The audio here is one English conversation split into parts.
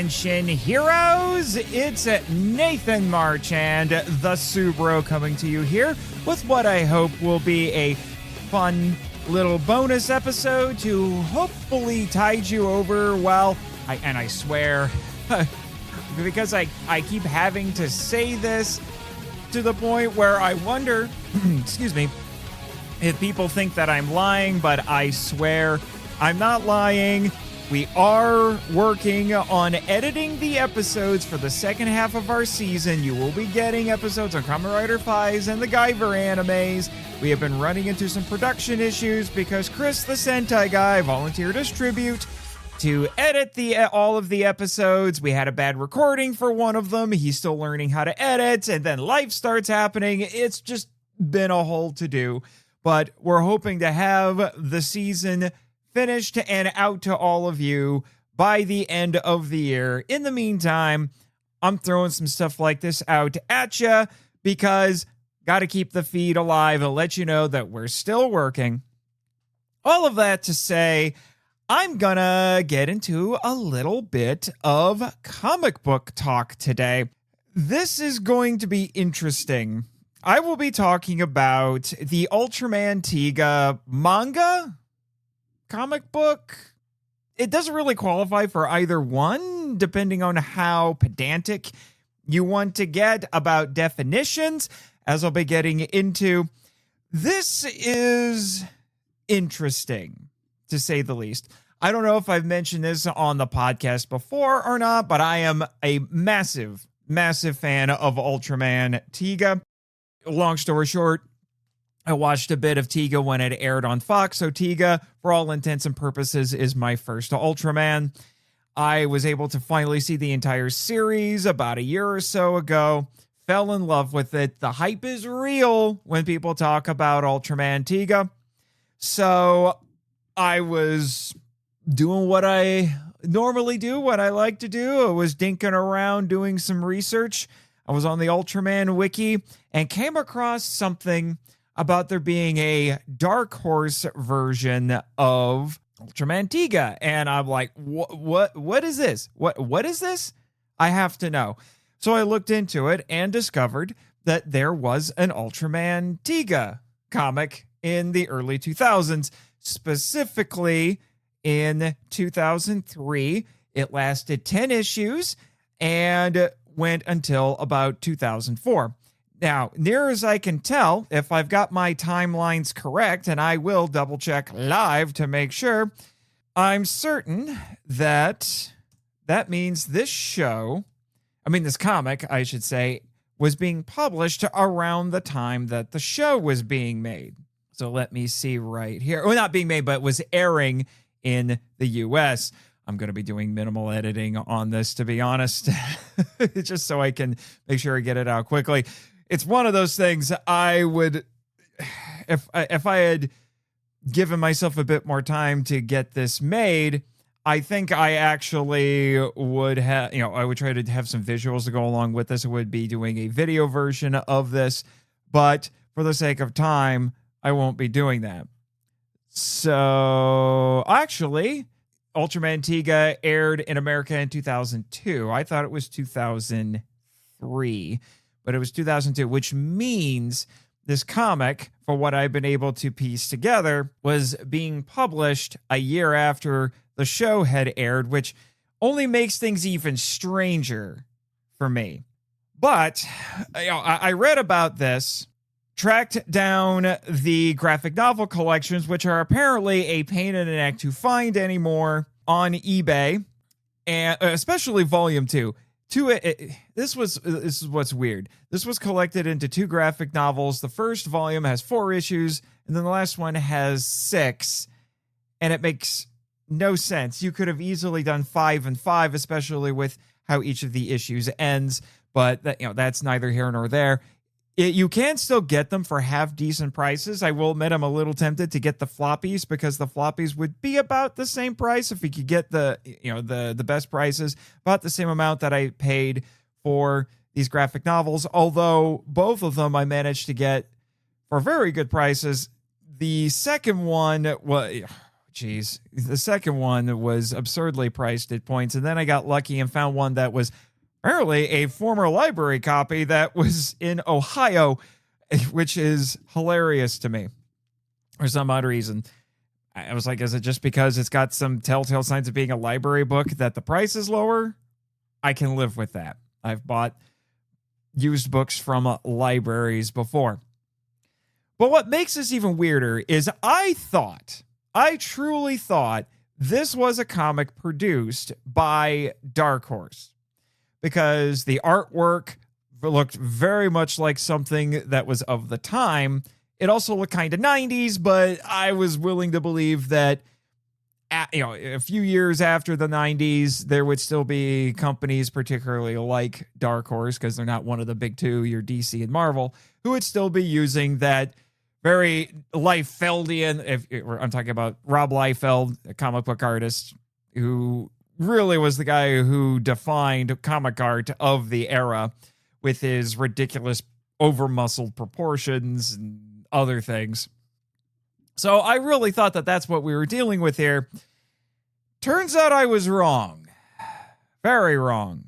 Attention heroes, it's Nathan March and the TsuBro coming to you here with what I hope will be a fun little bonus episode to hopefully tide you over while I swear, because I keep having to say this to the point where I wonder, excuse me, if people think that I'm lying, but I swear I'm not lying. We are working on editing the episodes for the second half of our season. You will be getting episodes on Kamen Rider Faiz and the Guyver animes. We have been running into some production issues because Chris, the Sentai Guy, volunteered as tribute to edit all of the episodes. We had a bad recording for one of them. He's still learning how to edit, and then life starts happening. It's just been a whole to-do, but we're hoping to have the season finished and out to all of you by the end of the year. In the meantime, I'm throwing some stuff like this out at you because got to keep the feed alive and let you know that we're still working. All of that to say, I'm gonna get into a little bit of comic book talk today. This is going to be interesting. I will be talking about the Ultraman Tiga manga comic book. It doesn't really qualify for either one, depending on how pedantic you want to get about definitions, as I'll be getting into. This is interesting, to say the least. I don't know if I've mentioned this on the podcast before or not, but I am a massive, massive fan of Ultraman Tiga. Long story short, I watched a bit of Tiga when it aired on Fox, so Tiga, for all intents and purposes, is my first Ultraman. I was able to finally see the entire series about a year or so ago, fell in love with it. The hype is real when people talk about Ultraman Tiga. So I was doing what I normally do, what I like to do. I was dinking around doing some research. I was on the Ultraman wiki and came across something about there being a Dark Horse version of Ultraman Tiga. And I'm like, what is this? What is this? I have to know. So I looked into it and discovered that there was an Ultraman Tiga comic in the early 2000s, specifically in 2003. It lasted 10 issues and went until about 2004. Now, near as I can tell, if I've got my timelines correct, and I will double check live to make sure, I'm certain that that means this comic, I should say, was being published around the time that the show was being made. So let me see right here. Well, not being made, but was airing in the US. I'm going to be doing minimal editing on this, to be honest, just so I can make sure I get it out quickly. It's one of those things I would, if I had given myself a bit more time to get this made, I think I actually would have, I would try to have some visuals to go along with this. I would be doing a video version of this, but for the sake of time, I won't be doing that. So actually, Ultraman Tiga aired in America in 2002. I thought it was 2003. But it was 2002, which means this comic, for what I've been able to piece together, was being published a year after the show had aired, which only makes things even stranger for me. But I read about this, tracked down the graphic novel collections, which are apparently a pain in the neck to find anymore on eBay, and especially Volume 2. This is what's weird. This was collected into 2 graphic novels. The first volume has 4 issues, and then the last one has 6, and it makes no sense. You could have easily done 5 and 5, especially with how each of the issues ends, but that's neither here nor there. You can still get them for half decent prices. I will admit I'm a little tempted to get the floppies because the floppies would be about the same price if we could get the best prices, about the same amount that I paid for these graphic novels. Although both of them I managed to get for very good prices. The second one, well, geez. The second one was absurdly priced at points. And then I got lucky and found one that was apparently a former library copy that was in Ohio, which is hilarious to me for some odd reason. I was like, is it just because it's got some telltale signs of being a library book that the price is lower? I can live with that. I've bought used books from libraries before. But what makes this even weirder is I truly thought this was a comic produced by Dark Horse, because the artwork looked very much like something that was of the time. It also looked kind of 90s, but I was willing to believe that a few years after the 90s, there would still be companies, particularly like Dark Horse, because they're not one of the big two, your DC and Marvel, who would still be using that very Liefeldian, I'm talking about Rob Liefeld, a comic book artist, who really was the guy who defined comic art of the era with his ridiculous over-muscled proportions and other things. So I really thought that that's what we were dealing with here. Turns out I was wrong. Very wrong.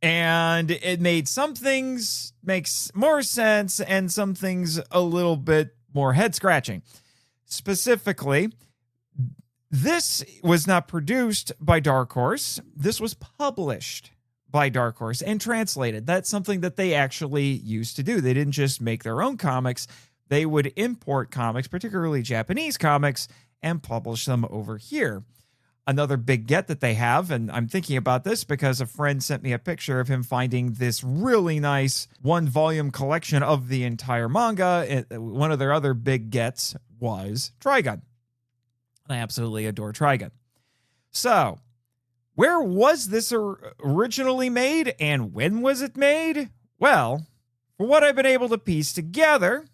And it made some things makes more sense and some things a little bit more head-scratching. Specifically, this was not produced by Dark Horse. This was published by Dark Horse and translated. That's something that they actually used to do. They didn't just make their own comics. They would import comics, particularly Japanese comics, and publish them over here. Another big get that they have, and I'm thinking about this because a friend sent me a picture of him finding this really nice one-volume collection of the entire manga. One of their other big gets was Trigun. I absolutely adore Trigun. So, where was this originally made, and when was it made? Well, for what I've been able to piece together,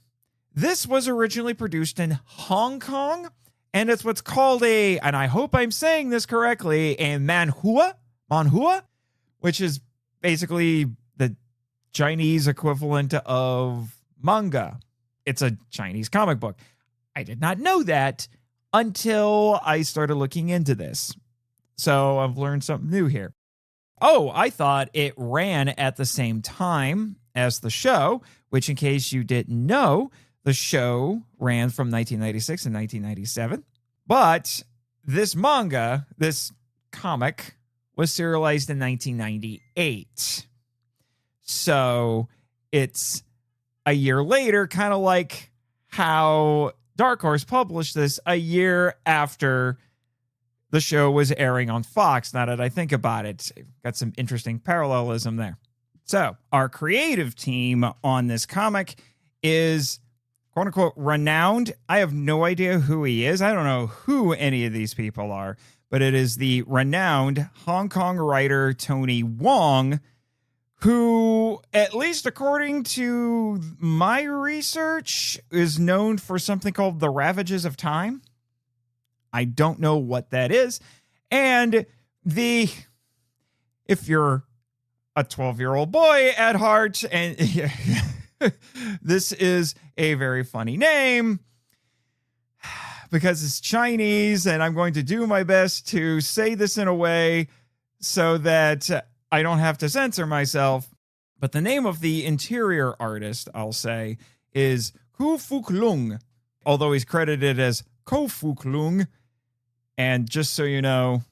this was originally produced in Hong Kong, and it's what's called and I hope I'm saying this correctly, a manhua, which is basically the Chinese equivalent of manga. It's a Chinese comic book. I did not know that until I started looking into this. So I've learned something new here. Oh, I thought it ran at the same time as the show, which, in case you didn't know, the show ran from 1996 and 1997, but this manga, this comic, was serialized in 1998. So it's a year later, kind of like how Dark Horse published this a year after the show was airing on Fox. Now that I think about it, got some interesting parallelism there. So our creative team on this comic is quote unquote renowned. I have no idea who he is. I don't know who any of these people are, but it is the renowned Hong Kong writer Tony Wong, who, at least according to my research, is known for something called The Ravages of Time. I don't know what that is. And if you're a 12-year-old boy at heart, and this is a very funny name because it's Chinese, and I'm going to do my best to say this in a way so that I don't have to censor myself. But the name of the interior artist, I'll say, is Ku Fuk Lung, although he's credited as Ko Fuk Lung. And just so you know,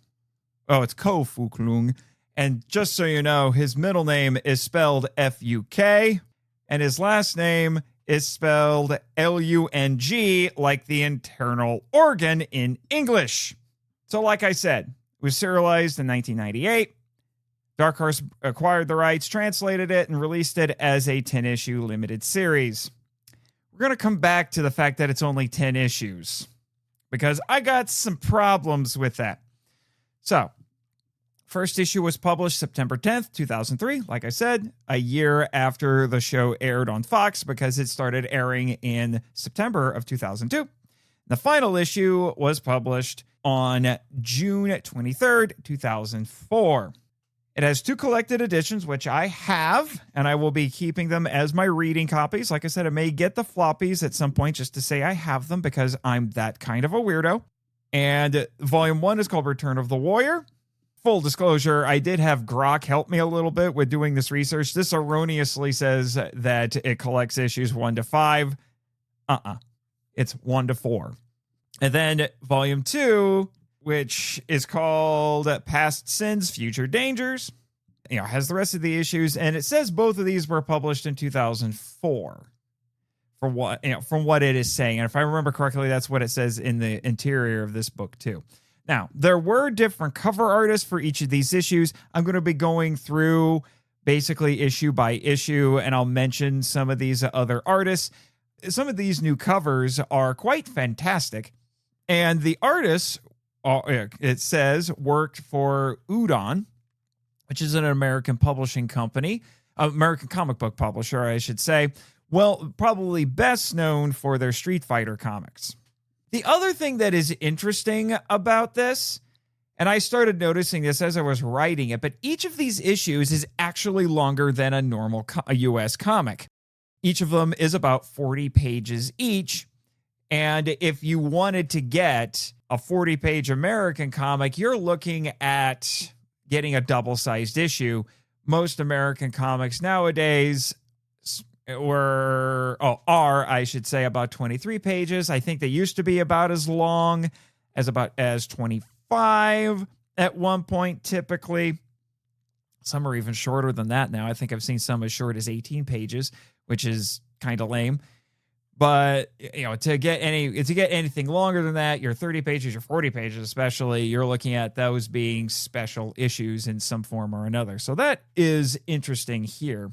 it's Ko Fuk Lung. And just so you know, his middle name is spelled F-U-K, and his last name is spelled L-U-N-G, like the internal organ in English. So like I said, it was serialized in 1998. Dark Horse acquired the rights, translated it, and released it as a 10-issue limited series. We're going to come back to the fact that it's only 10 issues, because I got some problems with that. So, first issue was published September 10th, 2003, like I said, a year after the show aired on Fox, because it started airing in September of 2002. The final issue was published on June 23rd, 2004. It has 2 collected editions, which I have, and I will be keeping them as my reading copies. Like I said, I may get the floppies at some point just to say I have them, because I'm that kind of a weirdo. And volume 1 is called Return of the Warrior. Full disclosure, I did have Grok help me a little bit with doing this research. This erroneously says that it collects issues 1 to 5. It's 1 to 4. And then volume 2, which is called Past Sins, Future Dangers, has the rest of the issues. And it says both of these were published in 2004 from what it is saying. And if I remember correctly, that's what it says in the interior of this book too. Now, there were different cover artists for each of these issues. I'm going to be going through basically issue by issue, and I'll mention some of these other artists. Some of these new covers are quite fantastic. And the artists, it says, worked for Udon, which is an American publishing company, American comic book publisher, I should say. Well, probably best known for their Street Fighter comics. The other thing that is interesting about this, and I started noticing this as I was writing it, but each of these issues is actually longer than a normal US comic. Each of them is about 40 pages each. And if you wanted to get a 40-page American comic, you're looking at getting a double-sized issue. Most American comics nowadays are, I should say, about 23 pages. I think they used to be about as long as 25 at one point, typically. Some are even shorter than that now. I think I've seen some as short as 18 pages, which is kind of lame. But to get anything longer than that, your 30 pages, your 40 pages especially, you're looking at those being special issues in some form or another. So that is interesting here.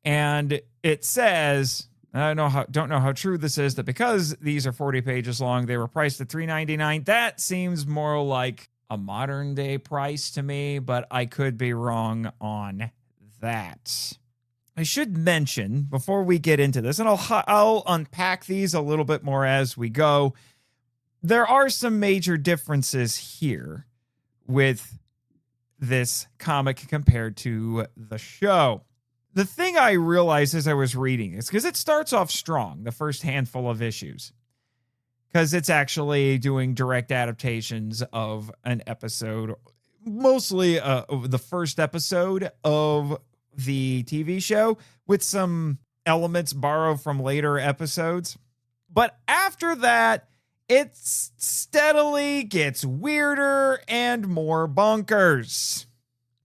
And it says, I don't know how true this is, that because these are 40 pages long, they were priced at $3.99. That seems more like a modern day price to me, but I could be wrong on that. I should mention before we get into this, and I'll unpack these a little bit more as we go, there are some major differences here with this comic compared to the show. The thing I realized as I was reading is because it starts off strong, the first handful of issues, because it's actually doing direct adaptations of an episode, mostly the first episode of the TV show, with some elements borrowed from later episodes. But after that, it steadily gets weirder and more bonkers,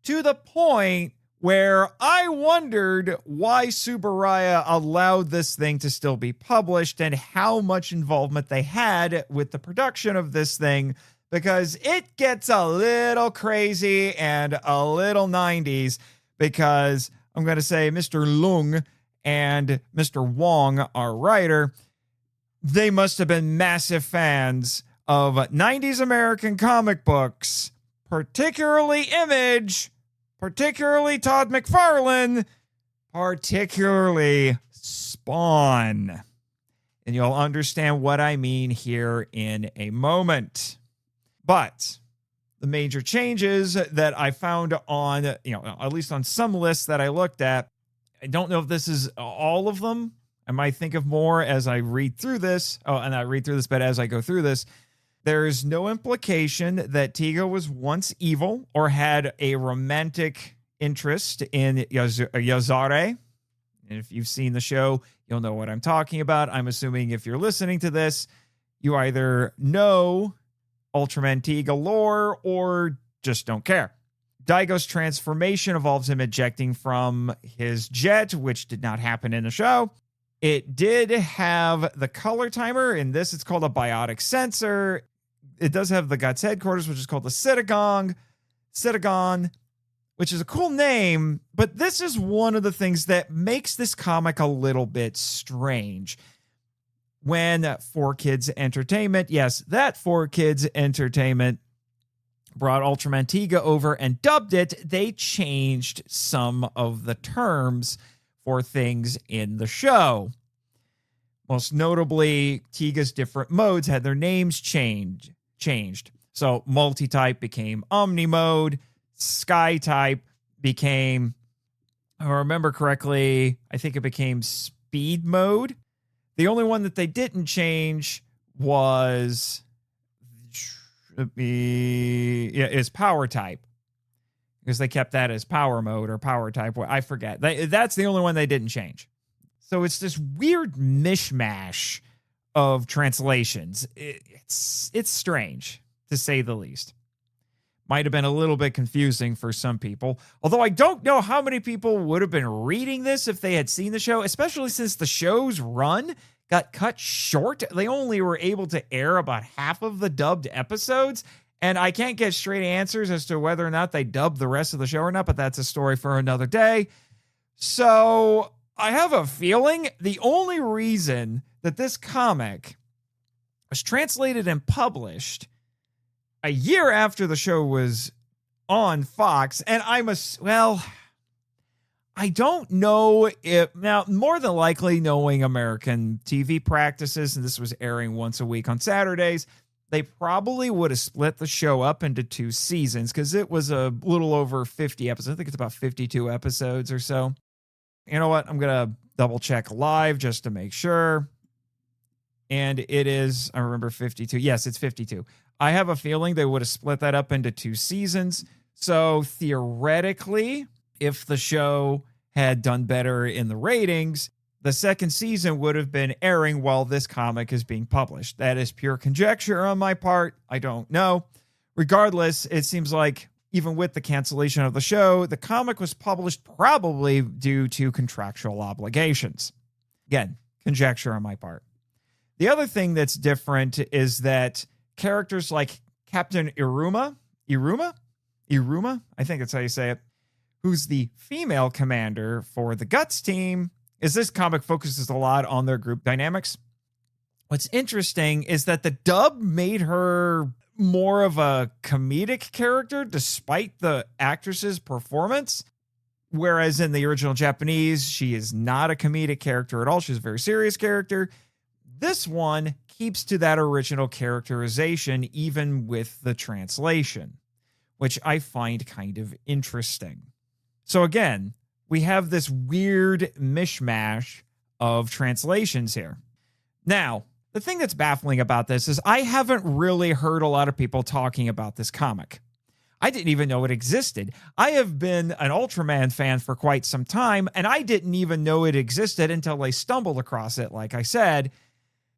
to the point where I wondered why Tsuburaya allowed this thing to still be published and how much involvement they had with the production of this thing, because it gets a little crazy and a little 90s, because I'm going to say Mr. Lung and Mr. Wong, our writer, they must have been massive fans of 90s American comic books, particularly Image, particularly Todd McFarlane, particularly Spawn. And you'll understand what I mean here in a moment. But the major changes that I found on, at least on some lists that I looked at, I don't know if this is all of them. I might think of more as I read through this. But as I go through this, there's no implication that Tiga was once evil or had a romantic interest in Yazare. And if you've seen the show, you'll know what I'm talking about. I'm assuming if you're listening to this, you either know Ultraman Tiga lore or just don't care. Daigo's transformation involves him ejecting from his jet, which did not happen in the show. It did have the color timer. In this, it's called a biotic sensor. It does have the Guts headquarters, which is called the Citagon, which is a cool name. But this is one of the things that makes this comic a little bit strange. When 4Kids Entertainment, yes, that 4Kids Entertainment brought Ultraman Tiga over and dubbed it, they changed some of the terms for things in the show. Most notably, Tiga's different modes had their names changed. So multi-type became Omni mode, Sky type became, if I remember correctly, I think it became Speed mode. The only one that they didn't change was is power type. Because they kept that as power mode or power type. I forget. That's the only one they didn't change. So it's this weird mishmash of translations. It's strange, to say the least. Might have been a little bit confusing for some people. Although I don't know how many people would have been reading this if they had seen the show, especially since the show's run got cut short. They only were able to air about half of the dubbed episodes. And I can't get straight answers as to whether or not they dubbed the rest of the show or not, but that's a story for another day. So I have a feeling the only reason that this comic was translated and published a year after the show was on Fox, and I don't know if, now, more than likely knowing American TV practices, and this was airing once a week on Saturdays, they probably would have split the show up into 2 seasons because it was a little over 50 episodes. I think it's about 52 episodes or so. You know what? I'm going to double check live just to make sure. And it is, I remember 52. Yes, it's 52. I have a feeling they would have split that up into 2 seasons. So theoretically, if the show had done better in the ratings, the second season would have been airing while this comic is being published. That is pure conjecture on my part. I don't know. Regardless, it seems like even with the cancellation of the show, the comic was published probably due to contractual obligations. Again, conjecture on my part. The other thing that's different is that characters like Captain Iruma, I think that's how you say it, who's the female commander for the Guts team, is this comic focuses a lot on their group dynamics. What's interesting is that the dub made her more of a comedic character despite the actress's performance, whereas in the original Japanese, she is not a comedic character at all. She's a very serious character. This one keeps to that original characterization even with the translation, which I find kind of interesting. So again, we have this weird mishmash of translations here. Now, the thing that's baffling about this is I haven't really heard a lot of people talking about this comic. I didn't even know it existed. I have been an Ultraman fan for quite some time, and I didn't even know it existed until I stumbled across it, like I said.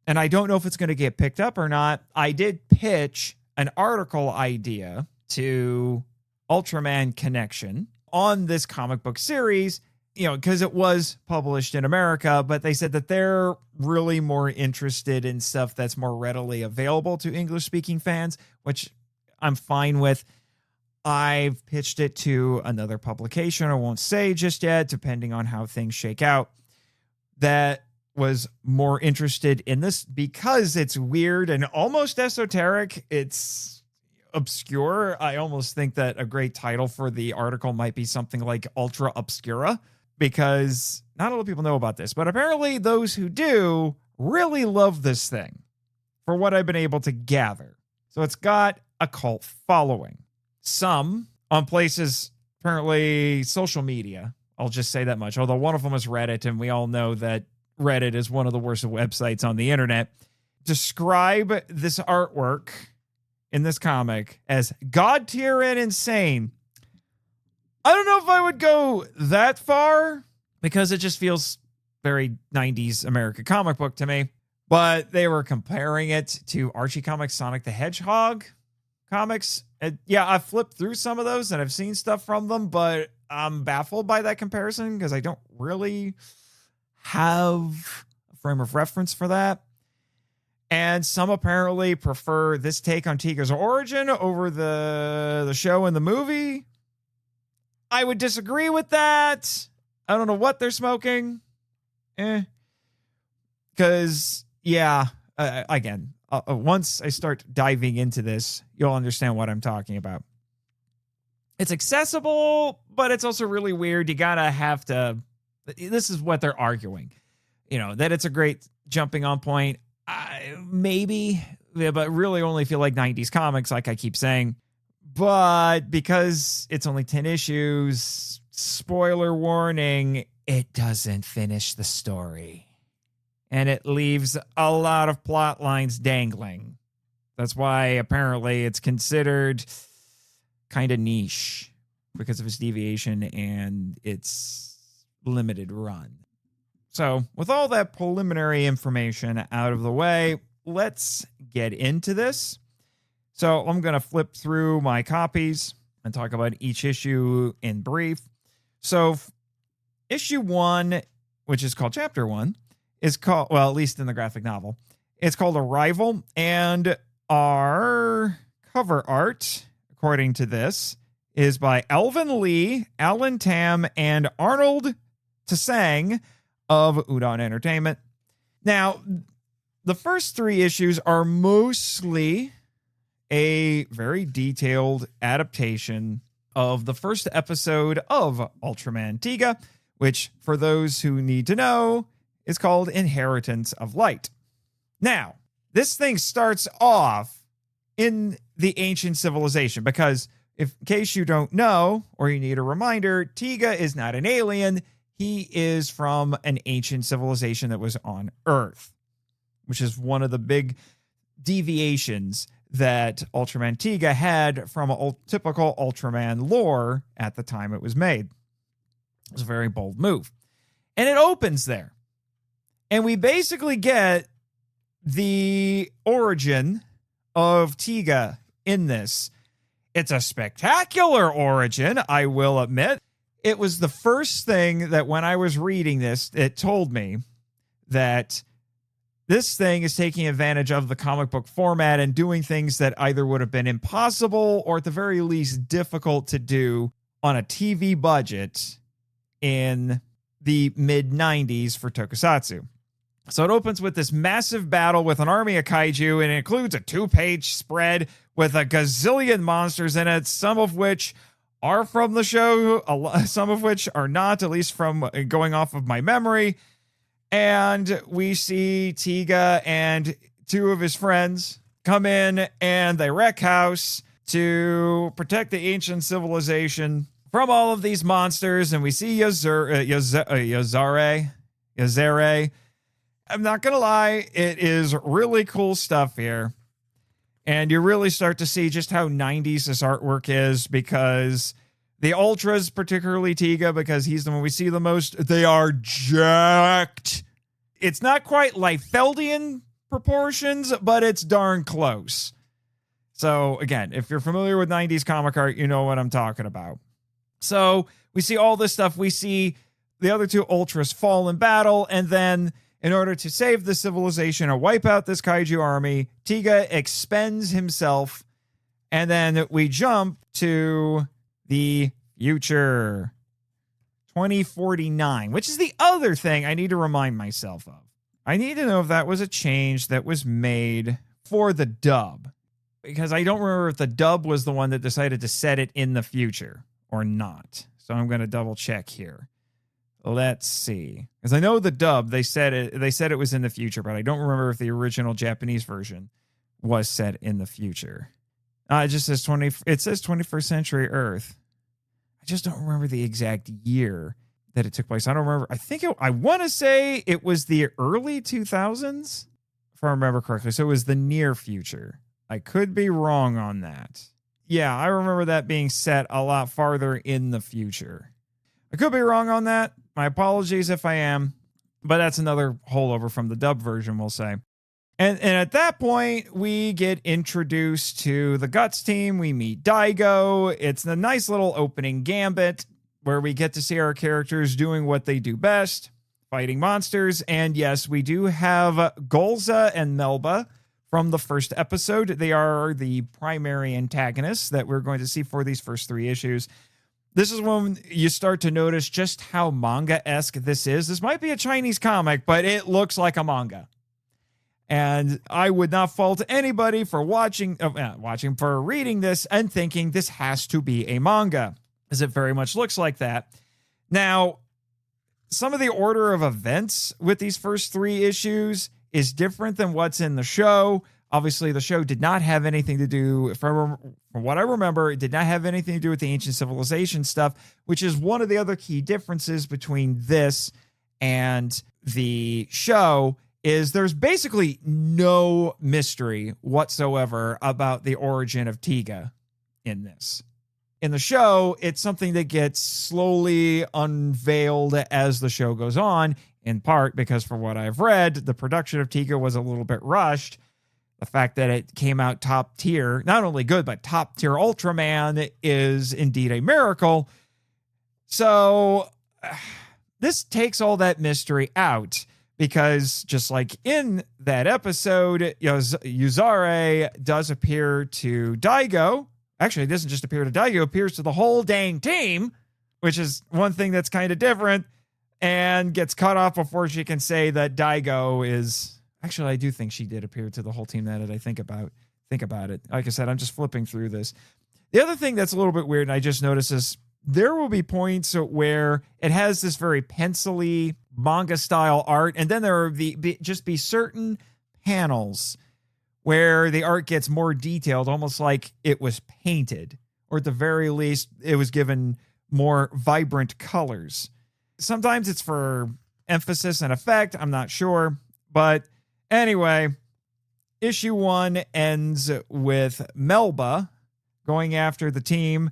And I don't know if it's going to get picked up or not. I did pitch an article idea to Ultraman Connection on this comic book series, because it was published in America, but they said that they're really more interested in stuff that's more readily available to English-speaking fans, which I'm fine with. I've pitched it to another publication, I won't say just yet, depending on how things shake out, that was more interested in this because it's weird and almost esoteric. It's obscure. I almost think that a great title for the article might be something like Ultra Obscura, because not a lot of people know about this, but apparently those who do really love this thing, for what I've been able to gather. So it's got a cult following. Some on places, apparently social media, I'll just say that much, although one of them is Reddit, and we all know that Reddit is one of the worst websites on the internet, describe this artwork in this comic as god tier and insane. I don't know if I would go that far because it just feels very 90s American comic book to me, but they were comparing it to Archie Comics, Sonic the Hedgehog comics. And yeah, I've flipped through some of those and I've seen stuff from them, but I'm baffled by that comparison because I don't really have a frame of reference for that. And some apparently prefer this take on Tiga's origin over the show and the movie. I would disagree with that. I don't know what they're smoking. Because, yeah, again, once I start diving into this, you'll understand what I'm talking about. It's accessible, but it's also really weird. You gotta have to... This is what they're arguing. That it's a great jumping on point. Maybe, but really only feel like 90s comics, like I keep saying. But because it's only 10 issues, spoiler warning, it doesn't finish the story. And it leaves a lot of plot lines dangling. That's why apparently it's considered kind of niche because of its deviation and its limited run. So with all that preliminary information out of the way, let's get into this. So I'm going to flip through my copies and talk about each issue in brief. So issue 1, which is called Chapter 1, is called, well, at least in the graphic novel, it's called Arrival. And our cover art, according to this, is by Alvin Lee, Alan Tam, and Arnold Tsang of Udon Entertainment. Now, the first 3 issues are mostly a very detailed adaptation of the first episode of Ultraman Tiga, which, for those who need to know, is called Inheritance of Light. Now, this thing starts off in the ancient civilization because, in case you don't know, or you need a reminder, Tiga is not an alien. He is from an ancient civilization that was on Earth, which is one of the big deviations that Ultraman Tiga had from a typical Ultraman lore at the time it was made. It was a very bold move. And it opens there. And we basically get the origin of Tiga in this. It's a spectacular origin, I will admit. It was the first thing that when I was reading this, it told me that this thing is taking advantage of the comic book format and doing things that either would have been impossible or at the very least difficult to do on a TV budget in the mid-90s for tokusatsu. So it opens with this massive battle with an army of kaiju, and it includes a 2-page spread with a gazillion monsters in it, some of which are from the show, some of which are not, at least from going off of my memory. And we see Tiga and 2 of his friends come in and they wreck house to protect the ancient civilization from all of these monsters. And we see Yazare. I'm not going to lie, it is really cool stuff here. And you really start to see just how 90s this artwork is, because the Ultras, particularly Tiga, because he's the one we see the most, they are jacked. It's not quite Liefeldian proportions, but it's darn close. So again, if you're familiar with 90s comic art, you know what I'm talking about. So we see all this stuff. We see the other 2 Ultras fall in battle, and then in order to save the civilization or wipe out this kaiju army, Tiga expends himself, and then we jump to the future, 2049, which is the other thing I need to remind myself of. I need to know if that was a change that was made for the dub, because I don't remember if the dub was the one that decided to set it in the future or not. So I'm going to double check here. Let's see, because I know the dub, they said it was in the future, but I don't remember if the original Japanese version was set in the future. It just says 21st century Earth. I just don't remember the exact year that it took place. I don't remember. I want to say it was the early 2000s, if I remember correctly. So it was the near future. I could be wrong on that. Yeah, I remember that being set a lot farther in the future. I could be wrong on that. My apologies if I am, but that's another holdover from the dub version, we'll say. And at that point, we get introduced to the Guts team. We meet Daigo. It's a nice little opening gambit where we get to see our characters doing what they do best, fighting monsters. And yes, we do have Golza and Melba from the first episode. They are the primary antagonists that we're going to see for these first 3 issues. This is when you start to notice just how manga-esque this is. This might be a Chinese comic, but it looks like a manga. And I would not fault anybody for reading this and thinking this has to be a manga, as it very much looks like that. Now, some of the order of events with these first 3 issues is different than what's in the show. Obviously, the show did not have anything to do, from what I remember, it did not have anything to do with the ancient civilization stuff, which is one of the other key differences between this and the show, is there's basically no mystery whatsoever about the origin of Tiga in this. In the show, it's something that gets slowly unveiled as the show goes on, in part because, for what I've read, the production of Tiga was a little bit rushed. The fact that it came out top tier, not only good, but top tier Ultraman is indeed a miracle. So this takes all that mystery out because just like in that episode, Yuzare does appear to Daigo. Actually, it doesn't just appear to Daigo, it appears to the whole dang team, which is one thing that's kind of different, and gets cut off before she can say that Daigo is... Actually, I do think she did appear to the whole team now that I think about it. Like I said, I'm just flipping through this. The other thing that's a little bit weird, and I just noticed is there will be points where it has this very pencil-y manga-style art, and then there will just be certain panels where the art gets more detailed, almost like it was painted, or at the very least, it was given more vibrant colors. Sometimes it's for emphasis and effect, I'm not sure, but anyway, issue 1 ends with Melba going after the team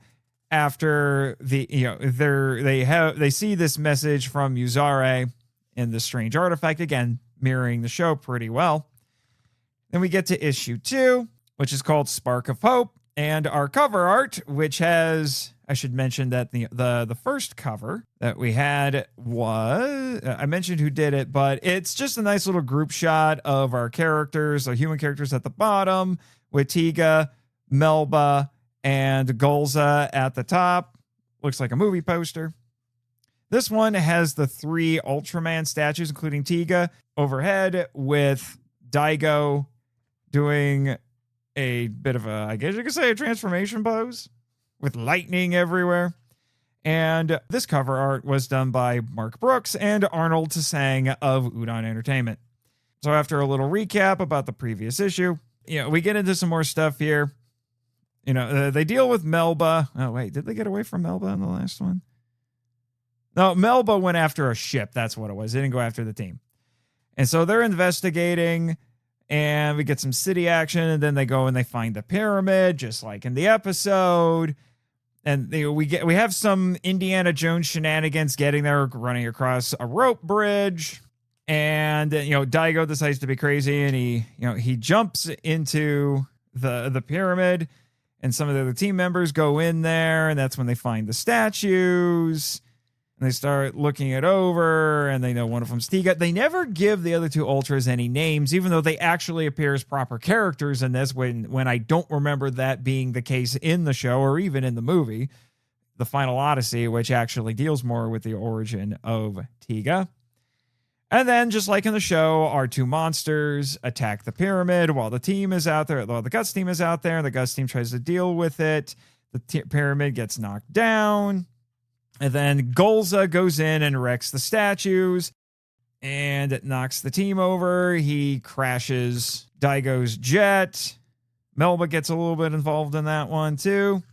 after they see this message from Yuzare and the strange artifact, again, mirroring the show pretty well. Then we get to issue 2, which is called Spark of Hope, and our cover art, which has, I should mention that the first cover that we had was, I mentioned who did it, but it's just a nice little group shot of our characters, our human characters at the bottom, with Tiga, Melba, and Golza at the top. Looks like a movie poster. This one has the 3 Ultraman statues, including Tiga, overhead, with Daigo doing a bit of a, I guess you could say, a transformation pose with lightning everywhere. And this cover art was done by Mark Brooks and Arnold Tsang of Udon Entertainment. So after a little recap about the previous issue, we get into some more stuff here. They deal with Melba. Oh, wait, did they get away from Melba in the last one? No, Melba went after a ship. That's what it was. They didn't go after the team. And so they're investigating, and we get some city action, and then they go and they find the pyramid, just like in the episode. And we have some Indiana Jones shenanigans getting there, running across a rope bridge. And Daigo decides to be crazy, and he jumps into the pyramid, and some of the other team members go in there, and that's when they find the statues. And they start looking it over, and they know one of them's Tiga. They never give the other 2 Ultras any names, even though they actually appear as proper characters in this, when I don't remember that being the case in the show or even in the movie, The Final Odyssey, which actually deals more with the origin of Tiga. And then, just like in the show, our 2 monsters attack the pyramid while the team is out there. While the Guts team is out there, and the Guts team tries to deal with it. The pyramid gets knocked down. And then Golza goes in and wrecks the statues, and it knocks the team over. He crashes Daigo's jet. Melba gets a little bit involved in that one too.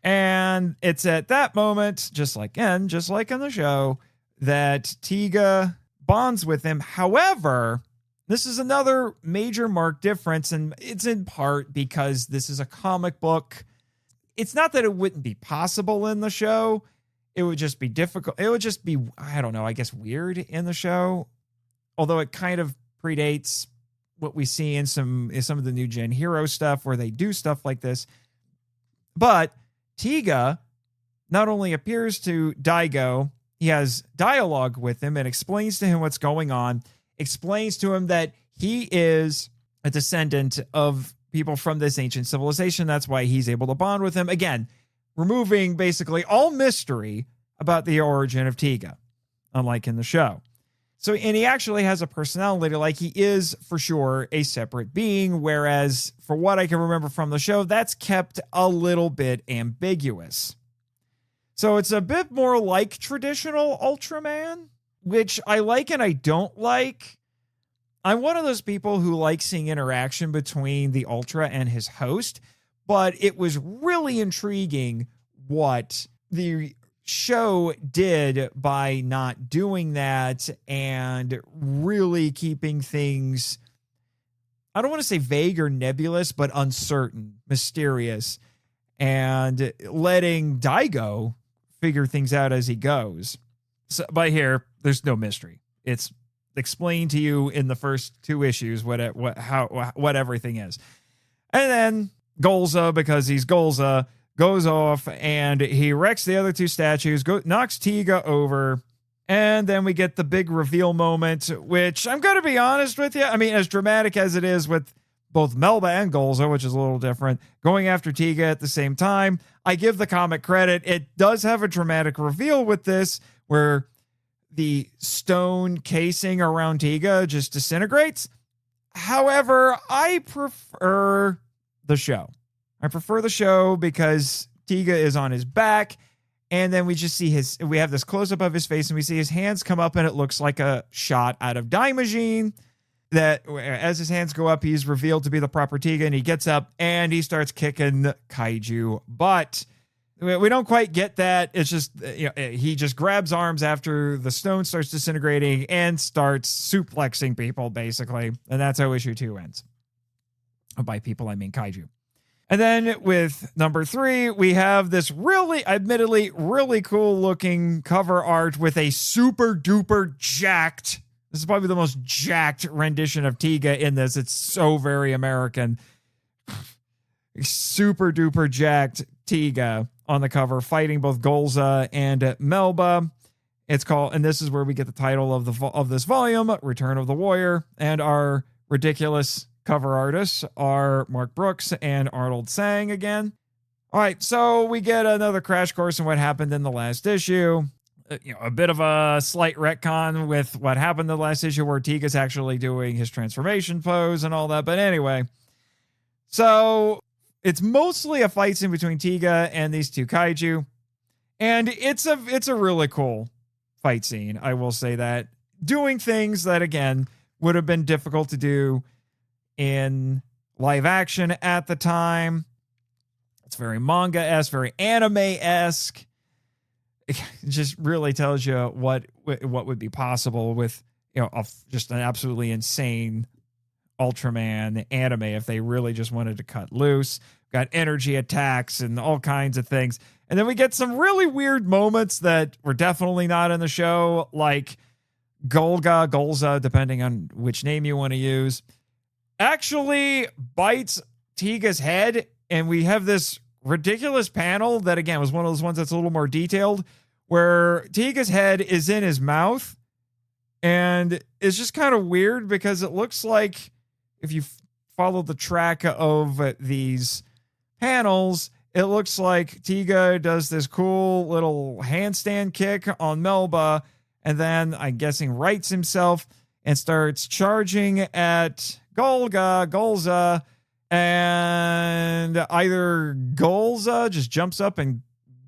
And it's at that moment, just like in the show, that Tiga bonds with him. However, this is another major marked difference, and it's in part because this is a comic book. It's not that it wouldn't be possible in the show. It would just be difficult. It would just be, I don't know, I guess weird in the show. Although it kind of predates what we see in some of the new gen hero stuff where they do stuff like this. But Tiga not only appears to Daigo, he has dialogue with him and explains to him what's going on, explains to him that he is a descendant of people from this ancient civilization. That's why he's able to bond with him. Again, removing basically all mystery about the origin of Tiga, unlike in the show. So, and he actually has a personality, like he is for sure a separate being, whereas for what I can remember from the show, that's kept a little bit ambiguous. So it's a bit more like traditional Ultraman, which I like and I don't like. I'm one of those people who like seeing interaction between the Ultra and his host, but it was really intriguing what the show did by not doing that and really keeping things, I don't want to say vague or nebulous, but uncertain, mysterious, and letting Daigo figure things out as he goes. So by here, there's no mystery. It's explained to you in the first 2 issues what everything is. And then Golza, because he's Golza, goes off and he wrecks the other 2 statues, knocks Tiga over, and then we get the big reveal moment, which I'm going to be honest with you. I mean, as dramatic as it is with both Melba and Golza, which is a little different, going after Tiga at the same time, I give the comic credit. It does have a dramatic reveal with this, where the stone casing around Tiga just disintegrates. However, I prefer the show. I prefer the show because Tiga is on his back, and then we just see we have this close-up of his face, and we see his hands come up, and it looks like a shot out of Daimajin. That as his hands go up, he's revealed to be the proper Tiga, and he gets up and he starts kicking kaiju. But we don't quite get that. It's just, he just grabs arms after the stone starts disintegrating and starts suplexing people, basically. And that's how issue 2 ends. By people, I mean kaiju. And then with number 3, we have this admittedly, really cool looking cover art with a super duper jacked, this is probably the most jacked rendition of Tiga in this. It's so very American. Super duper jacked Tiga on the cover, fighting both Golza and Melba. It's called, and this is where we get the title of this volume, Return of the Warrior. And our ridiculous cover artists are Mark Brooks and Arnold Sang again. All right, so we get another crash course in what happened in the last issue. A bit of a slight retcon with what happened in the last issue, where Tiga's actually doing his transformation pose and all that. But anyway, so it's mostly a fight scene between Tiga and these 2 kaiju, and it's a really cool fight scene. I will say that, doing things that again would have been difficult to do in live action at the time. It's very manga-esque, very anime-esque. It just really tells you what would be possible with, just an absolutely insane Ultraman anime if they really just wanted to cut loose. Got energy attacks and all kinds of things. And then we get some really weird moments that were definitely not in the show, like Golza, depending on which name you want to use, actually bites Tiga's head, and we have this ridiculous panel that, again, was one of those ones that's a little more detailed, where Tiga's head is in his mouth, and it's just kind of weird because it looks like, if you follow the track of these panels, it looks like Tiga does this cool little handstand kick on Melba, and then, I'm guessing, rights himself and starts charging at Golza, and either Golza just jumps up and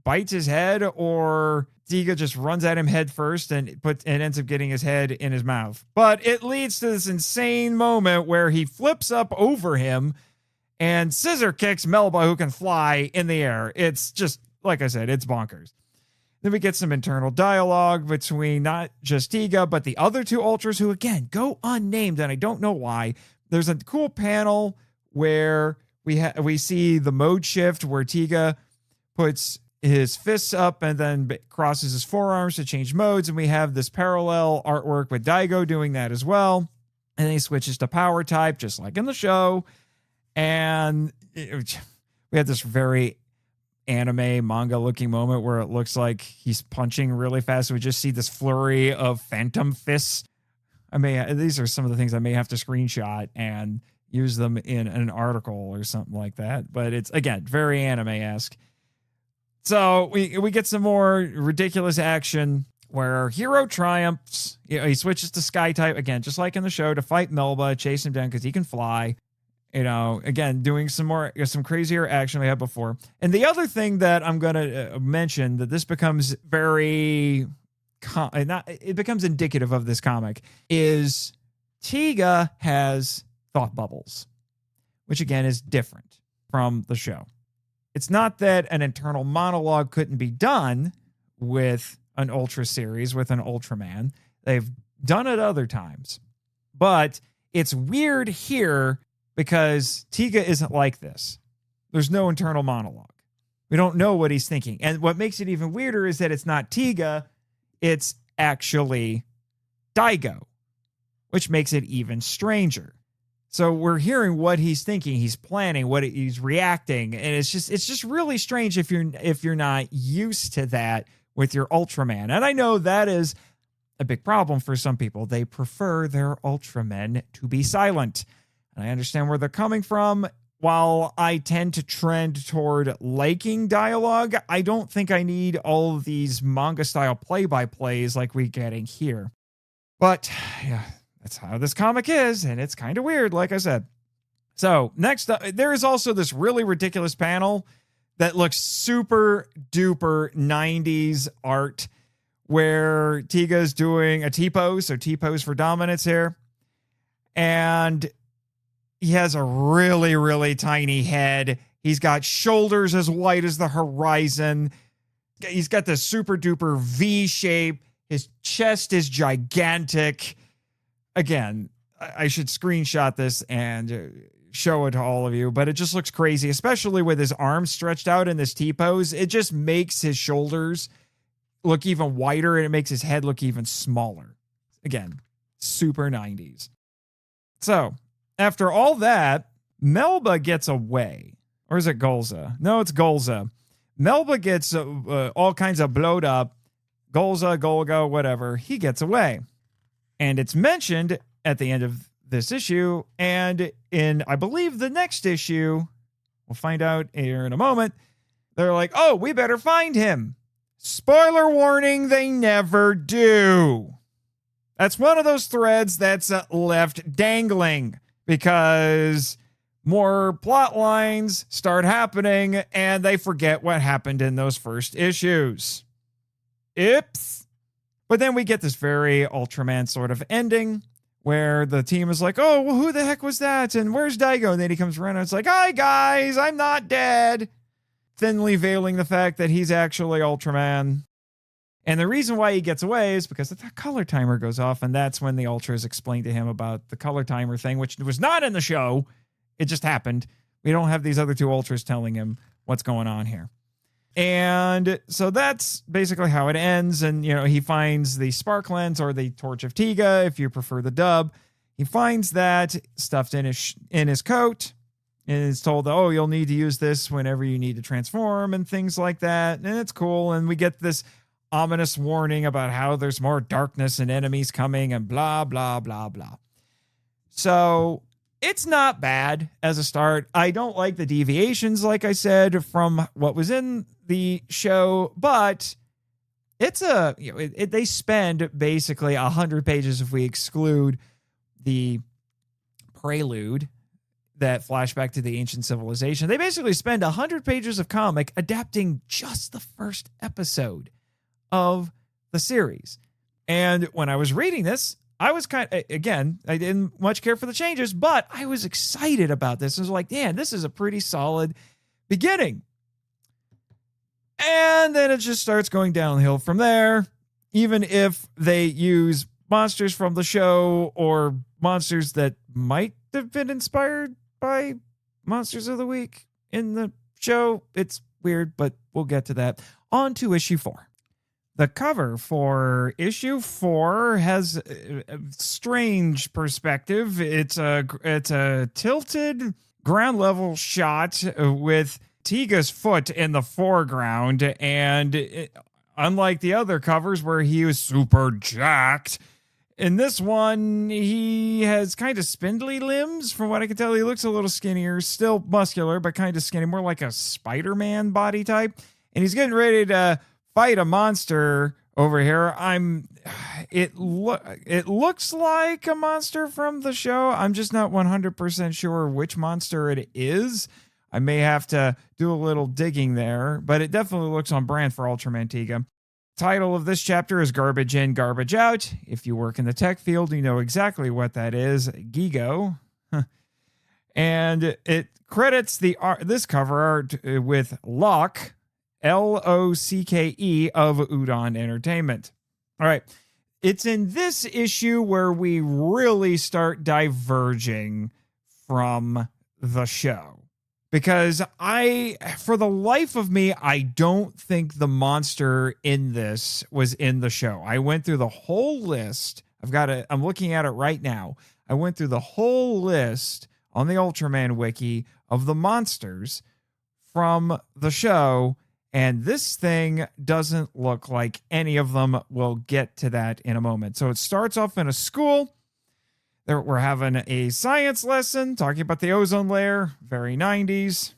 bites his head, or Tiga just runs at him head first and ends up getting his head in his mouth. But it leads to this insane moment where he flips up over him and scissor kicks Melba, who can fly, in the air. It's just, like I said, it's bonkers. Then we get some internal dialogue between not just Tiga, but the other 2 Ultras, who, again, go unnamed, and I don't know why. There's a cool panel where we see the mode shift, where Tiga puts his fists up and then crosses his forearms to change modes, and we have this parallel artwork with Daigo doing that as well. And then he switches to power type, just like in the show. And we had this very anime manga looking moment where it looks like he's punching really fast. We just see this flurry of phantom fists. These are some of the things I may have to screenshot and use them in an article or something like that. But it's, again, very anime-esque. So we get some more ridiculous action where Hero triumphs. He switches to Sky type, again, just like in the show, to fight Melba, chase him down because he can fly. Again, doing some crazier action we had before. And the other thing that I'm going to mention, that this becomes it becomes indicative of this comic, is Tiga has thought bubbles, which again is different from the show. It's not that an internal monologue couldn't be done with an Ultra series, with an Ultraman. They've done it other times. But it's weird here because Tiga isn't like this. There's no internal monologue. We don't know what he's thinking. And what makes it even weirder is that it's not Tiga, it's actually Daigo, which makes it even stranger. So we're hearing what he's thinking, he's planning, what he's reacting, and it's just really strange if you're not used to that with your Ultraman. And I know that is a big problem for some people. They prefer their Ultramen to be silent. And I understand where they're coming from. While I tend to trend toward liking dialogue, I don't think I need all of these manga-style play-by-plays like we're getting here. But, yeah, that's how this comic is, and it's kind of weird, like I said. So, next up, there is also this really ridiculous panel that looks super-duper 90s art, where Tiga's doing a T-pose, so T-pose for dominance here. And he has a really, really tiny head. He's got shoulders as wide as the horizon. He's got this super duper V shape. His chest is gigantic. Again, I should screenshot this and show it to all of you, but it just looks crazy, especially with his arms stretched out in this T-pose. It just makes his shoulders look even wider, and it makes his head look even smaller. Again, super 90s. So, after all that, Melba gets away. Or is it Golza? No, it's Golza. Melba gets all kinds of blowed up. Golza, Golgo, whatever. He gets away. And it's mentioned at the end of this issue, and in, I believe, the next issue, we'll find out here in a moment, they're like, oh, we better find him. Spoiler warning, they never do. That's one of those threads that's left dangling, because more plot lines start happening and they forget what happened in those first issues. Oops. But then we get this very Ultraman sort of ending where the team is like, oh, well, who the heck was that? And where's Daigo? And then he comes around and it's like, hi, guys, I'm not dead. Thinly veiling the fact that he's actually Ultraman. And the reason why he gets away is because the color timer goes off, and that's when the Ultras explain to him about the color timer thing, which was not in the show. It just happened. We don't have these other two Ultras telling him what's going on here. And so that's basically how it ends. And, you know, he finds the Spark Lens, or the Torch of Tiga, if you prefer the dub. He finds that stuffed in his coat, and is told, oh, you'll need to use this whenever you need to transform and things like that. And it's cool. And we get this ominous warning about how there's more darkness and enemies coming and blah, blah, blah, blah. So it's not bad as a start. I don't like the deviations, like I said, from what was in the show, but it's they spend basically 100 pages if we exclude the prelude, that flashback to the ancient civilization. They basically spend 100 pages of comic adapting just the first episode of the series. And when I was reading this, I was I didn't much care for the changes, but I was excited about this. I was like, damn, this is a pretty solid beginning. And then it just starts going downhill from there. Even if they use monsters from the show, or monsters that might have been inspired by Monsters of the Week in the show, it's weird, but we'll get to that. On to issue 4. The cover for issue 4 has a strange perspective. It's a tilted ground level shot with Tiga's foot in the foreground, and unlike the other covers where he was super jacked, in this one he has kind of spindly limbs. From what I can tell, he looks a little skinnier, still muscular, but kind of skinny, more like a Spider-Man body type, and he's getting ready to fight a monster over here. It looks like a monster from the show. I'm just not 100% sure which monster it is. I may have to do a little digging there, but it definitely looks on brand for Ultraman Tiga. Title of this chapter is Garbage In, Garbage Out. If you work in the tech field, you know exactly what that is. Gigo. And it credits this cover art with Locke Locke of Udon Entertainment. All right. It's in this issue where we really start diverging from the show. Because for the life of me, I don't think the monster in this was in the show. I went through the whole list. I'm looking at it right now. I went through the whole list on the Ultraman wiki of the monsters from the show, and this thing doesn't look like any of them. We'll get to that in a moment. So it starts off in a school. We're having a science lesson talking about the ozone layer, very 90s.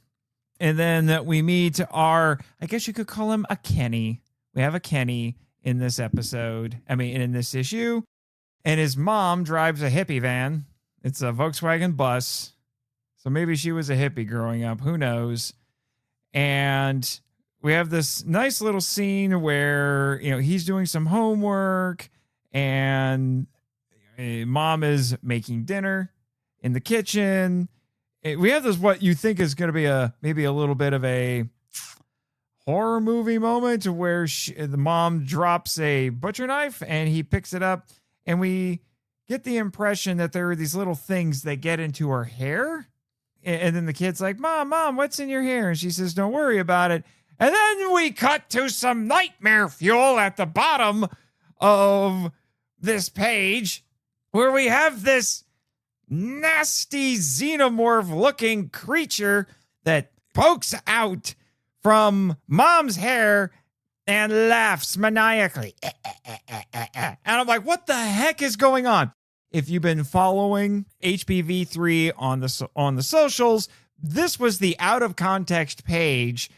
And then we meet I guess you could call him a Kenny. We have a Kenny in this episode. In this issue. And his mom drives a hippie van. It's a Volkswagen bus. So maybe she was a hippie growing up. Who knows? And we have this nice little scene where, he's doing some homework and mom is making dinner in the kitchen. We have this, what you think is going to be maybe a little bit of a horror movie moment where the mom drops a butcher knife and he picks it up. And we get the impression that there are these little things that get into her hair. And then the kid's like, Mom, what's in your hair? And she says, don't worry about it. And then we cut to some nightmare fuel at the bottom of this page where we have this nasty xenomorph-looking creature that pokes out from mom's hair and laughs maniacally. And I'm like, what the heck is going on? If you've been following HPV3 on the socials, this was the out-of-context page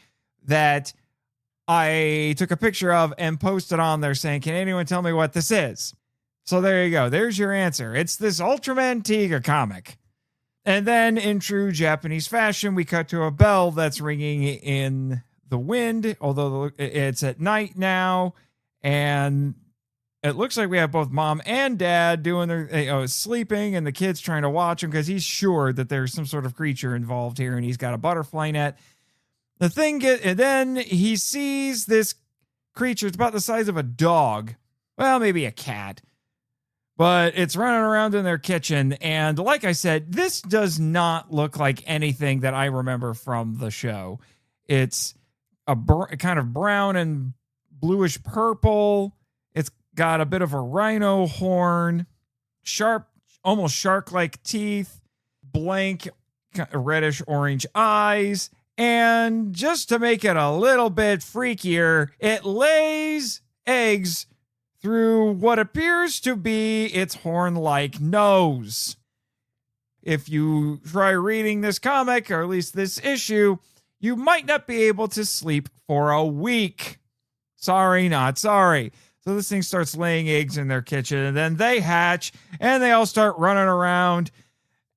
that I took a picture of and posted on there saying, can anyone tell me what this is? So there you go. There's your answer. It's this Ultraman Tiga comic. And then in true Japanese fashion, we cut to a bell that's ringing in the wind, although it's at night now. And it looks like we have both mom and dad doing their sleeping, and the kid's trying to watch him because he's sure that there's some sort of creature involved here, and he's got a butterfly net. And then he sees this creature. It's about the size of a dog. Well, maybe a cat. But it's running around in their kitchen. And like I said, this does not look like anything that I remember from the show. It's a kind of brown and bluish purple. It's got a bit of a rhino horn, sharp, almost shark-like teeth, blank reddish orange eyes. And just to make it a little bit freakier, it lays eggs through what appears to be its horn-like nose. If you try reading this comic, or at least this issue, you might not be able to sleep for a week. Sorry, not sorry. So this thing starts laying eggs in their kitchen, and then they hatch, and they all start running around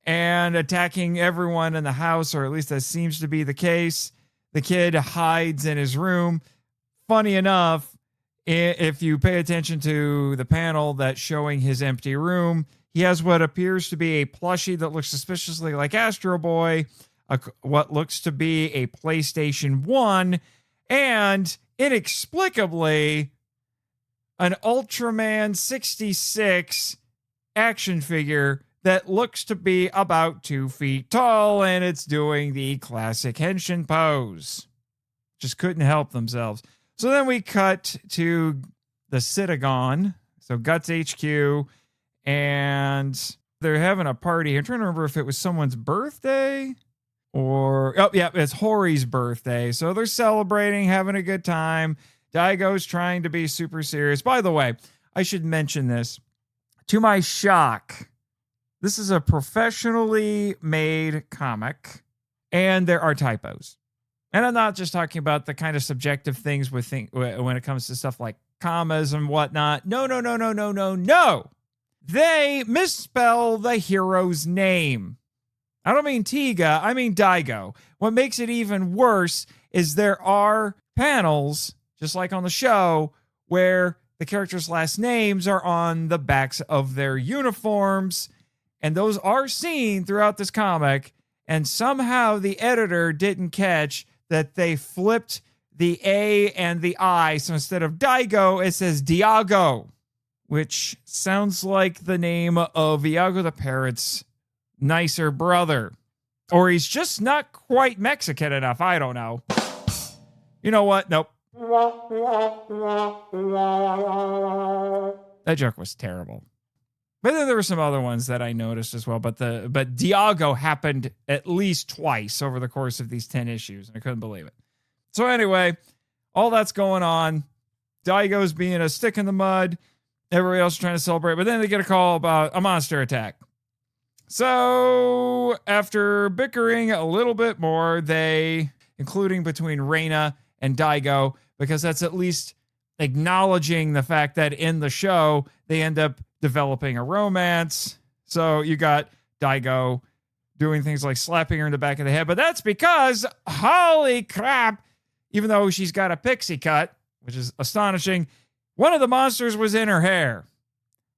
and attacking everyone in the house, or at least that seems to be the case. The kid hides in his room. Funny enough, if you pay attention to the panel that's showing his empty room, he has what appears to be a plushie that looks suspiciously like Astro Boy, what looks to be a PlayStation 1, and inexplicably, an Ultraman 66 action figure that looks to be about 2 feet tall, and it's doing the classic henshin pose. Just couldn't help themselves. So then we cut to the Citagon, so Guts HQ, and they're having a party. I'm trying to remember if it was someone's birthday or... Oh, yeah, it's Hori's birthday. So they're celebrating, having a good time. Daigo's trying to be super serious. By the way, I should mention this. To my shock, this is a professionally made comic, and there are typos. And I'm not just talking about the kind of subjective things when it comes to stuff like commas and whatnot. No. They misspell the hero's name. I don't mean Tiga, I mean Daigo. What makes it even worse is there are panels, just like on the show, where the characters' last names are on the backs of their uniforms, and those are seen throughout this comic, and somehow the editor didn't catch that they flipped the A and the I. So instead of Daigo, it says Diago, which sounds like the name of Iago the parrot's nicer brother. Or he's just not quite Mexican enough. I don't know. You know what? Nope. That joke was terrible. But then there were some other ones that I noticed as well. But Diago happened at least twice over the course of these 10 issues. And I couldn't believe it. So anyway, all that's going on. Daigo's being a stick in the mud. Everybody else is trying to celebrate. But then they get a call about a monster attack. So after bickering a little bit more, they, including between Reina and Daigo, because that's at least acknowledging the fact that in the show, they end up developing a romance. So you got Daigo doing things like slapping her in the back of the head. But that's because, holy crap, even though she's got a pixie cut, which is astonishing, one of the monsters was in her hair.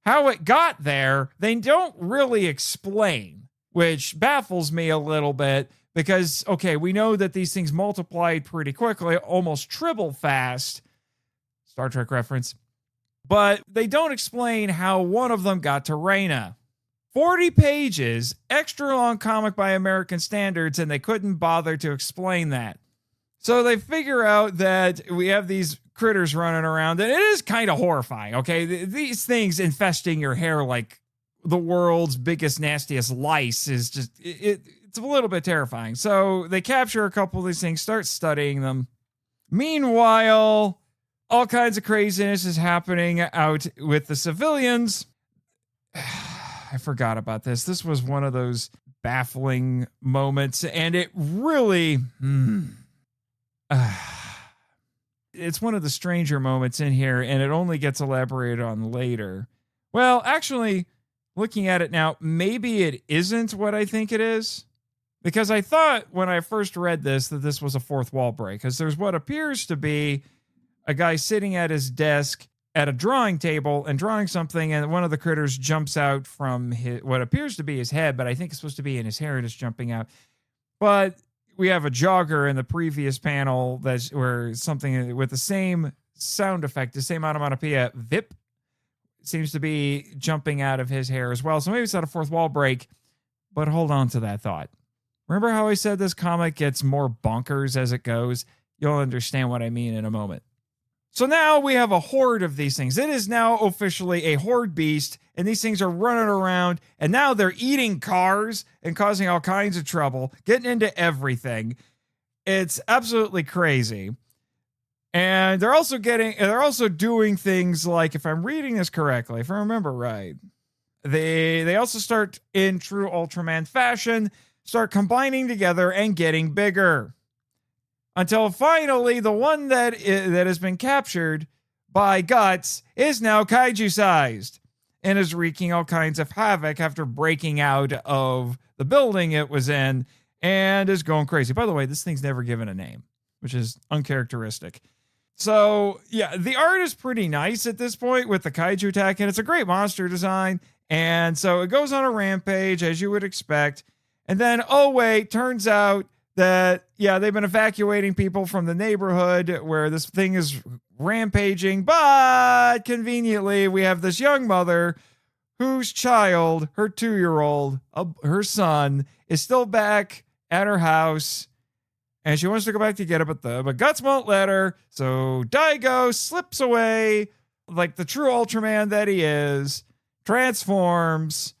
How it got there, they don't really explain, which baffles me a little bit because, okay, we know that these things multiplied pretty quickly, almost triple fast. Star Trek reference. But they don't explain how one of them got to Reina. 40 pages, extra long comic by American standards, and they couldn't bother to explain that. So they figure out that we have these critters running around, and it is kind of horrifying, okay? These things infesting your hair like the world's biggest, nastiest lice is just, it's a little bit terrifying. So they capture a couple of these things, start studying them. Meanwhile, all kinds of craziness is happening out with the civilians. I forgot about this. This was one of those baffling moments, and it really... it's one of the stranger moments in here, and it only gets elaborated on later. Well, actually, looking at it now, maybe it isn't what I think it is. Because I thought when I first read this that this was a fourth wall break. Because there's what appears to be a guy sitting at his desk at a drawing table and drawing something, and one of the critters jumps out from what appears to be his head, but I think it's supposed to be in his hair and it's jumping out. But we have a jogger in the previous panel where something with the same sound effect, the same onomatopoeia, vip, seems to be jumping out of his hair as well. So maybe it's not a fourth wall break, but hold on to that thought. Remember how I said this comic gets more bonkers as it goes? You'll understand what I mean in a moment. So now we have a horde of these things. It is now officially a horde beast, and these things are running around, and now they're eating cars and causing all kinds of trouble, getting into everything. It's absolutely crazy. And they're also doing things like, if I'm reading this correctly, if I remember right, they also start in true Ultraman fashion, start combining together and getting bigger. Until finally, the one that has been captured by Guts is now kaiju-sized and is wreaking all kinds of havoc after breaking out of the building it was in and is going crazy. By the way, this thing's never given a name, which is uncharacteristic. So, yeah, the art is pretty nice at this point with the kaiju attack, and it's a great monster design. And so it goes on a rampage, as you would expect. And then, oh, wait, turns out that, yeah, they've been evacuating people from the neighborhood where this thing is rampaging, but conveniently we have this young mother whose child, her 2-year-old, her son, is still back at her house, and she wants to go back to get it, but Guts won't let her, so Daigo slips away like the true Ultraman that he is, transforms,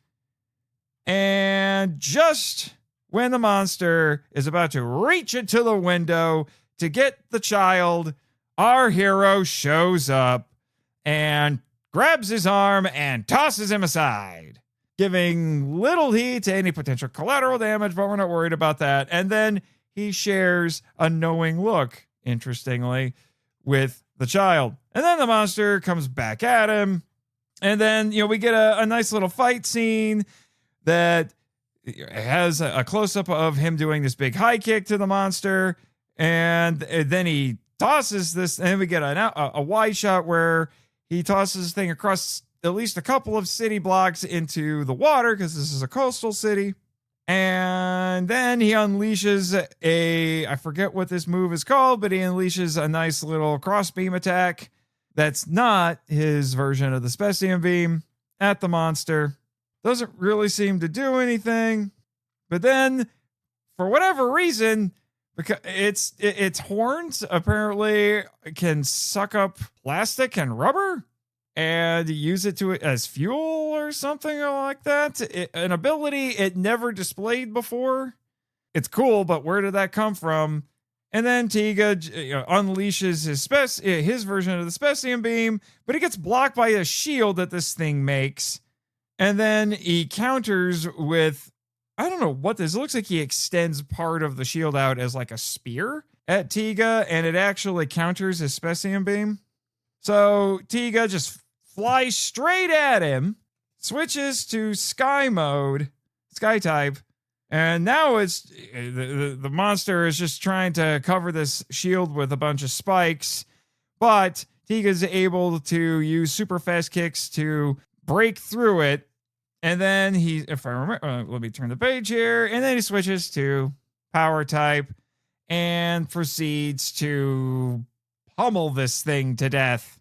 and just when the monster is about to reach into the window to get the child, our hero shows up and grabs his arm and tosses him aside, giving little heed to any potential collateral damage, but we're not worried about that. And then he shares a knowing look, interestingly, with the child. And then the monster comes back at him. And then, we get a nice little fight scene that has a close-up of him doing this big high kick to the monster, and then he tosses this, and we get a wide shot where he tosses this thing across at least a couple of city blocks into the water, because this is a coastal city, And then he unleashes I forget what this move is called, but he unleashes a nice little crossbeam attack that's not his version of the Specium Beam at the monster. Doesn't really seem to do anything. But then, for whatever reason, because its horns apparently can suck up plastic and rubber and use it as fuel or something like that. An ability it never displayed before. It's cool, but where did that come from? And then Tiga unleashes his version of the Specium Beam, but he gets blocked by a shield that this thing makes. And then he counters with, I don't know what this looks like. He extends part of the shield out as like a spear at Tiga, and it actually counters his Specium Beam. So Tiga just flies straight at him, switches to Sky mode, Sky type, and now it's the monster is just trying to cover this shield with a bunch of spikes, but Tiga's able to use super fast kicks to break through it. And then if I remember, let me turn the page here, and then he switches to power type and proceeds to pummel this thing to death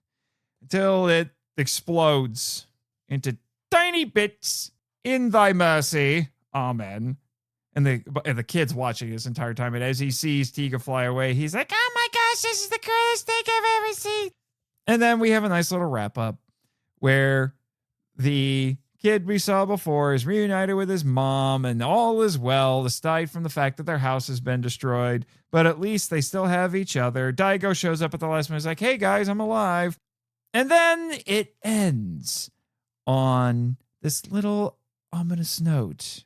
until it explodes into tiny bits in thy mercy. Amen. And the kid's watching this entire time, and as he sees Tiga fly away, he's like, oh my gosh, this is the coolest thing I've ever seen. And then we have a nice little wrap up where the kid we saw before is reunited with his mom, and all is well, aside from the fact that their house has been destroyed, but at least they still have each other. Daigo shows up at the last minute. He's like, hey guys, I'm alive. And then it ends on this little ominous note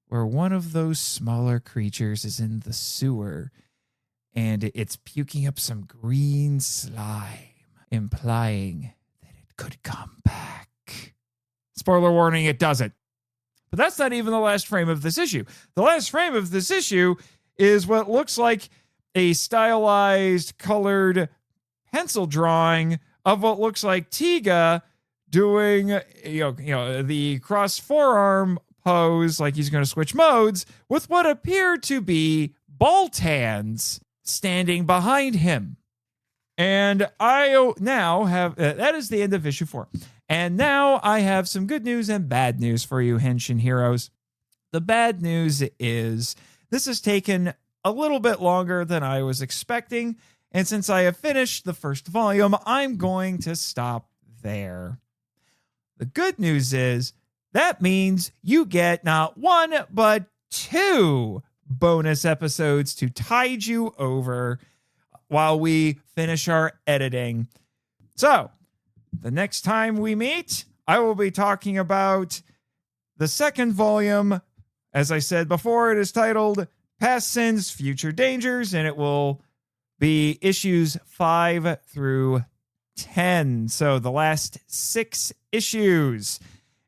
where one of those smaller creatures is in the sewer and it's puking up some green slime, implying that it could come back. Spoiler warning, it doesn't. But that's not even the last frame of this issue. The last frame of this issue is what looks like a stylized, colored pencil drawing of what looks like Tiga doing, the cross forearm pose, like he's going to switch modes, with what appear to be Baltans standing behind him. And I now have, that is the end of issue 4. And now I have some good news and bad news for you, Henshin heroes. The bad news is this has taken a little bit longer than I was expecting. And since I have finished the first volume, I'm going to stop there. The good news is that means you get not one, but 2 bonus episodes to tide you over while we finish our editing. So, the next time we meet, I will be talking about the second volume. As I said before, it is titled Past Sins, Future Dangers, and it will be issues 5 through 10. So the last 6 issues.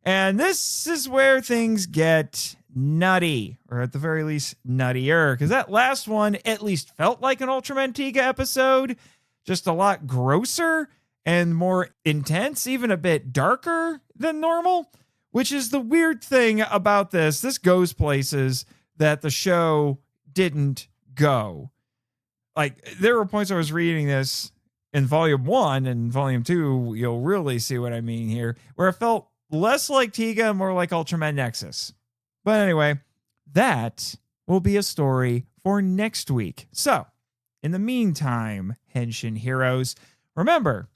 And this is where things get nutty, or at the very least nuttier, because that last one at least felt like an Ultraman Tiga episode, just a lot grosser and more intense, even a bit darker than normal, which is the weird thing about this. This goes places that the show didn't go. Like, there were points I was reading this in volume 1 and volume 2, you'll really see what I mean here, where it felt less like Tiga and more like Ultraman Nexus. But anyway, that will be a story for next week. So, in the meantime, Henshin heroes, remember,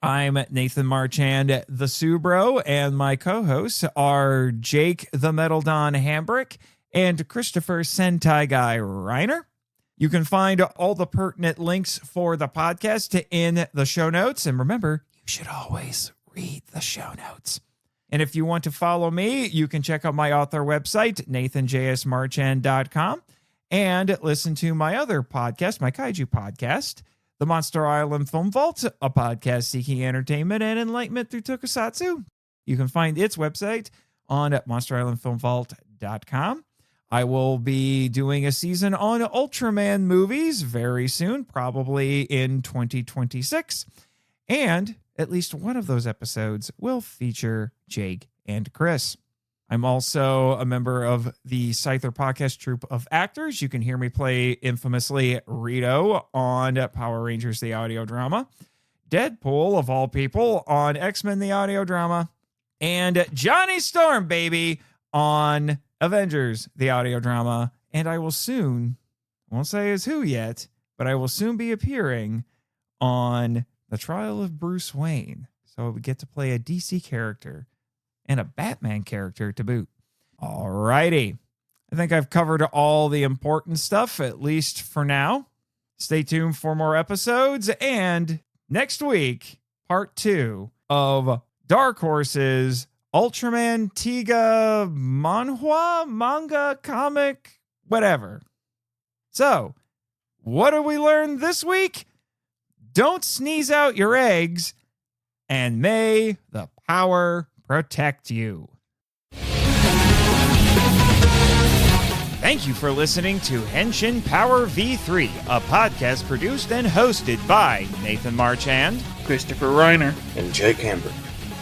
I'm Nathan Marchand, the TsuBro, and my co-hosts are Jake the Metal Don Hambrick and Christopher Sentai Guy Reiner. You can find all the pertinent links for the podcast in the show notes. And remember, you should always read the show notes. And if you want to follow me, you can check out my author website, nathanjsmarchand.com, and listen to my other podcast, my kaiju podcast, The Monster Island Film Vault, a podcast seeking entertainment and enlightenment through tokusatsu. You can find its website on monsterislandfilmvault.com. I will be doing a season on Ultraman movies very soon, probably in 2026. And at least one of those episodes will feature Jake and Chris. I'm also a member of the Scyther podcast troupe of actors. You can hear me play infamously Rito on Power Rangers, the audio drama, Deadpool, of all people, on X-Men, the audio drama, and Johnny Storm, baby, on Avengers, the audio drama. And I will soon, I won't say as who yet, but I will soon be appearing on The Trial of Bruce Wayne. So we get to play a DC character and a Batman character to boot. Alrighty. I think I've covered all the important stuff, at least for now. Stay tuned for more episodes. And next week, part 2 of Dark Horse's Ultraman Tiga manga, comic, whatever. So, what did we learn this week? Don't sneeze out your eggs, and may the power protect you. Thank you for listening to Henshin Power V3, a podcast produced and hosted by Nathan Marchand, Christopher Reiner, and Jake Hamburg.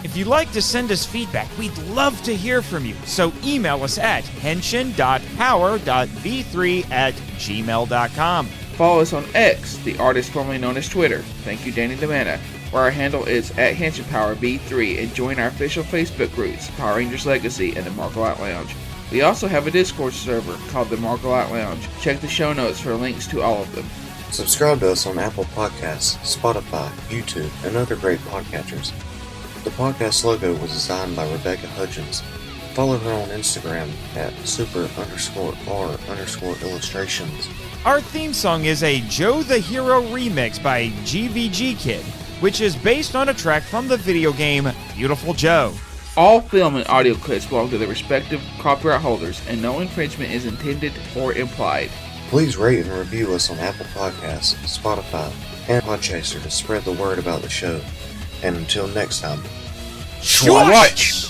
If you'd like to send us feedback, we'd love to hear from you. So email us at henshin.power.v3@gmail.com. Follow us on X, the artist formerly known as Twitter. Thank you, Danny DeManna, where our handle is @HenshinPowerV3, and join our official Facebook groups, Power Rangers Legacy and the Marco Out Lounge. We also have a Discord server called the Marco Out Lounge. Check the show notes for links to all of them. Subscribe to us on Apple Podcasts, Spotify, YouTube, and other great podcatchers. The podcast logo was designed by Rebecca Hudgens. Follow her on Instagram at super_r_illustrations. Our theme song is a Joe the Hero remix by GVG Kid, which is based on a track from the video game Beautiful Joe. All film and audio clips belong to their respective copyright holders, and no infringement is intended or implied. Please rate and review us on Apple Podcasts, Spotify, and Podchaser to spread the word about the show. And until next time, Schwash!